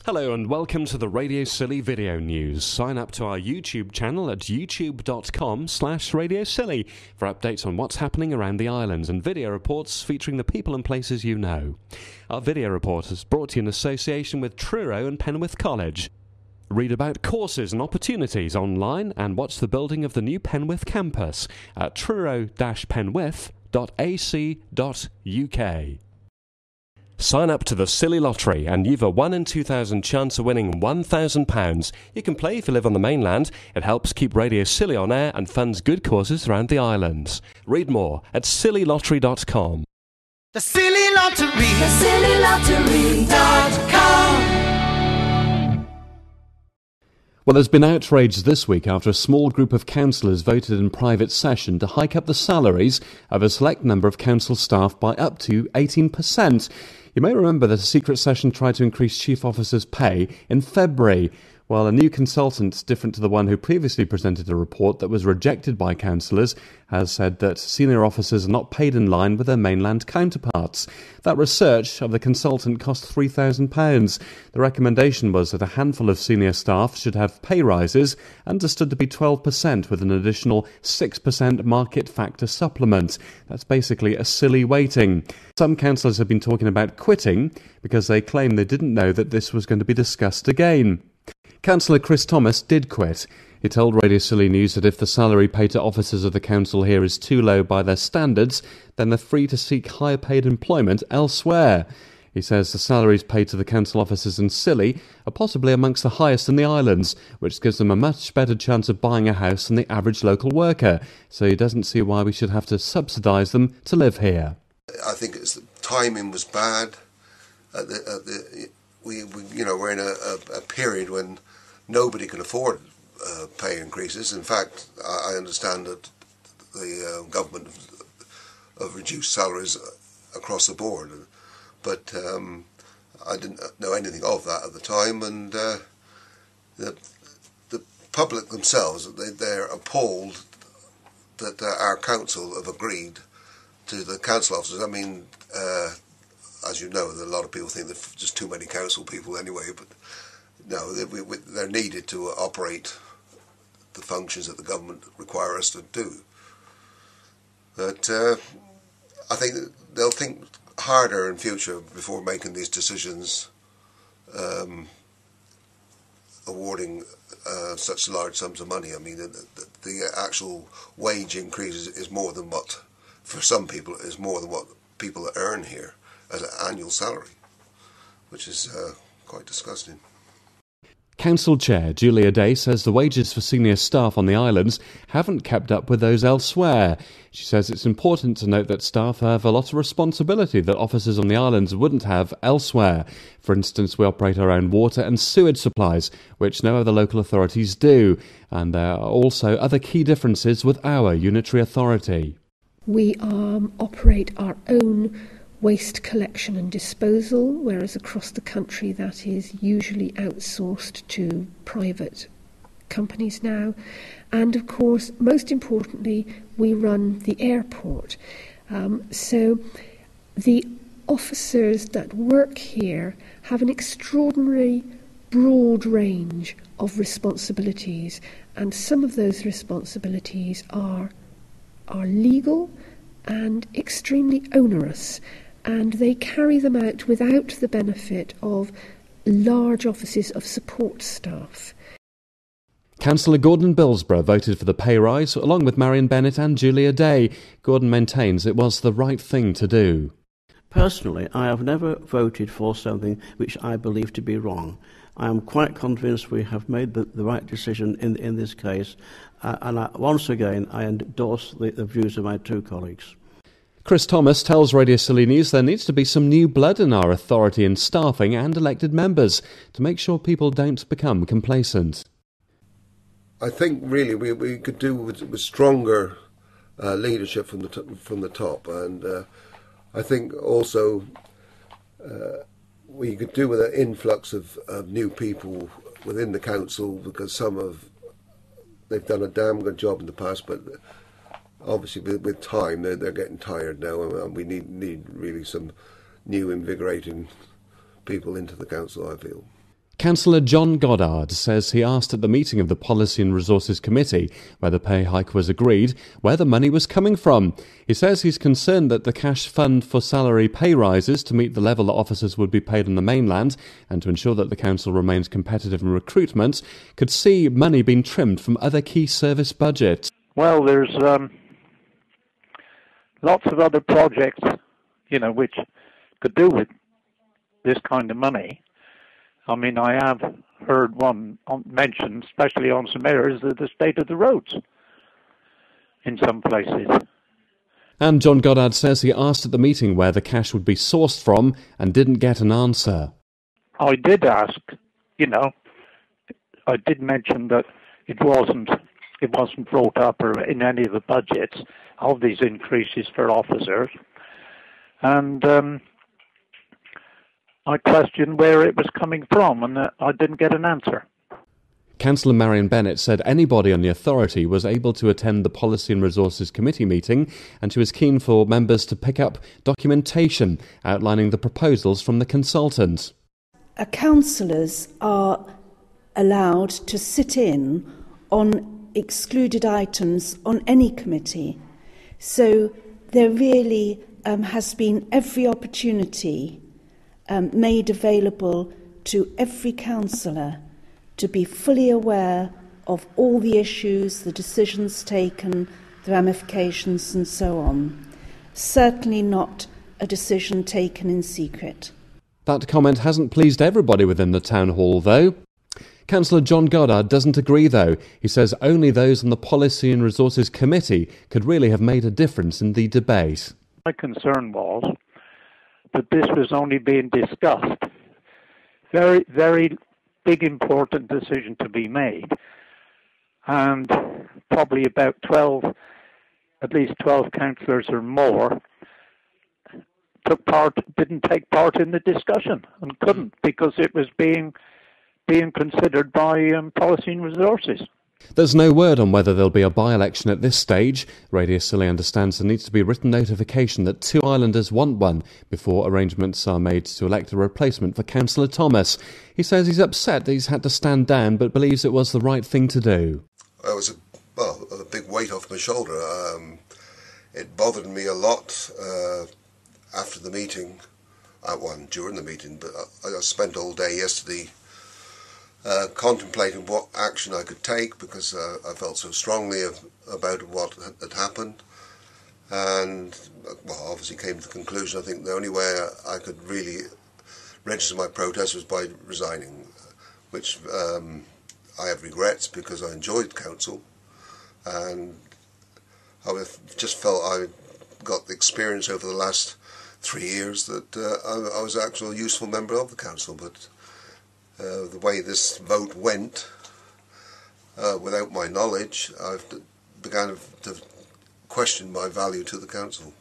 Hello and welcome to the Radio Scilly video news. Sign up to our YouTube channel at youtube.com/Radio Scilly for updates on what's happening around the islands and video reports featuring the people and places you know. Our video report is brought to you in association with Truro and Penwith College. Read about courses and opportunities online and watch the building of the new Penwith campus at truro-penwith.ac.uk. Sign up to the Scilly Lottery and you've a 1 in 2,000 chance of winning £1,000. You can play if you live on the mainland. It helps keep Radio Scilly on air and funds good causes around the islands. Read more at scillylottery.com. The Scilly Lottery, thecillylottery.com. Well, there's been outrage this week after a small group of councillors voted in private session to hike up the salaries of a select number of council staff by up to 18%. You may remember that a secret session tried to increase chief officers' pay in February. While a new consultant, different to the one who previously presented a report that was rejected by councillors, has said that senior officers are not paid in line with their mainland counterparts. That research of the consultant cost £3,000. The recommendation was that a handful of senior staff should have pay rises, understood to be 12%, with an additional 6% market factor supplement. That's basically a silly weighting. Some councillors have been talking about quitting because they claim they didn't know that this was going to be discussed again. Councillor Chris Thomas did quit. He told Radio Scilly News that if the salary paid to officers of the council here is too low by their standards, then they're free to seek higher paid employment elsewhere. He says the salaries paid to the council officers in Scilly are possibly amongst the highest in the islands, which gives them a much better chance of buying a house than the average local worker, so he doesn't see why we should have to subsidise them to live here. I think the timing was bad. We're in a period when nobody can afford pay increases. In fact, I understand that the government have reduced salaries across the board, but I didn't know anything of that at the time. And the public themselves, they're appalled that our council have agreed to the council officers. I mean, as you know, a lot of people think there's just too many council people anyway, but no, they're needed to operate the functions that the government require us to do. But I think they'll think harder in future before making these decisions, awarding such large sums of money. I mean, the actual wage increase is more than what, for some people, is more than what people earn here as an annual salary, which is quite disgusting. Council Chair Julia Day says the wages for senior staff on the islands haven't kept up with those elsewhere. She says it's important to note that staff have a lot of responsibility that officers on the islands wouldn't have elsewhere. For instance, we operate our own water and sewage supplies, which no other local authorities do, and there are also other key differences with our unitary authority. We operate our own waste collection and disposal, whereas across the country that is usually outsourced to private companies now. And of course, most importantly, we run the airport. So the officers that work here have an extraordinary broad range of responsibilities, and some of those responsibilities are legal and extremely onerous, and they carry them out without the benefit of large offices of support staff. Councillor Gordon Billsborough voted for the pay rise along with Marion Bennett and Julia Day. Gordon maintains it was the right thing to do. Personally, I have never voted for something which I believe to be wrong. I am quite convinced we have made the right decision in this case, and once again I endorse the views of my two colleagues. Chris Thomas tells Radio Scilly News there needs to be some new blood in our authority in staffing and elected members to make sure people don't become complacent. I think really we could do with stronger leadership from the top, and I think also we could do with an influx of new people within the council, because they've done a damn good job in the past, but obviously with time they're getting tired now, and we need really some new invigorating people into the council, I feel. Councillor John Goddard says he asked at the meeting of the Policy and Resources Committee, where the pay hike was agreed, where the money was coming from. He says he's concerned that the cash fund for salary pay rises to meet the level that officers would be paid on the mainland and to ensure that the council remains competitive in recruitment could see money being trimmed from other key service budgets. Well, there's lots of other projects, which could do with this kind of money. I mean, I have heard one mentioned, especially on some areas, of the state of the roads in some places. And John Goddard says he asked at the meeting where the cash would be sourced from and didn't get an answer. I did ask, I did mention that it wasn't brought up or in any of the budgets of these increases for officers. And I questioned where it was coming from, and I didn't get an answer. Councillor Marion Bennett said anybody on the authority was able to attend the Policy and Resources Committee meeting, and she was keen for members to pick up documentation outlining the proposals from the consultant. Councillors are allowed to sit in on excluded items on any committee. So there really has been every opportunity made available to every councillor to be fully aware of all the issues, the decisions taken, the ramifications and so on. Certainly not a decision taken in secret. That comment hasn't pleased everybody within the town hall, though. Councillor John Goddard doesn't agree, though. He says only those on the Policy and Resources Committee could really have made a difference in the debate. My concern was that this was only being discussed. Very, very big, important decision to be made. And probably about at least 12 councillors or more didn't take part in the discussion and couldn't because it was being considered by Policy and Resources. There's no word on whether there'll be a by-election at this stage. Radio Scilly understands there needs to be written notification that 2 islanders want one before arrangements are made to elect a replacement for Councillor Thomas. He says he's upset that he's had to stand down but believes it was the right thing to do. It was a big weight off my shoulder. It bothered me a lot after the meeting, during the meeting, but I spent all day yesterday contemplating what action I could take because I felt so strongly about what had happened, and obviously came to the conclusion I think the only way I could really register my protest was by resigning, which I have regrets because I enjoyed council and I just felt I got the experience over the last 3 years that I was an actual useful member of the council, but the way this vote went, without my knowledge, I've begun to question my value to the council.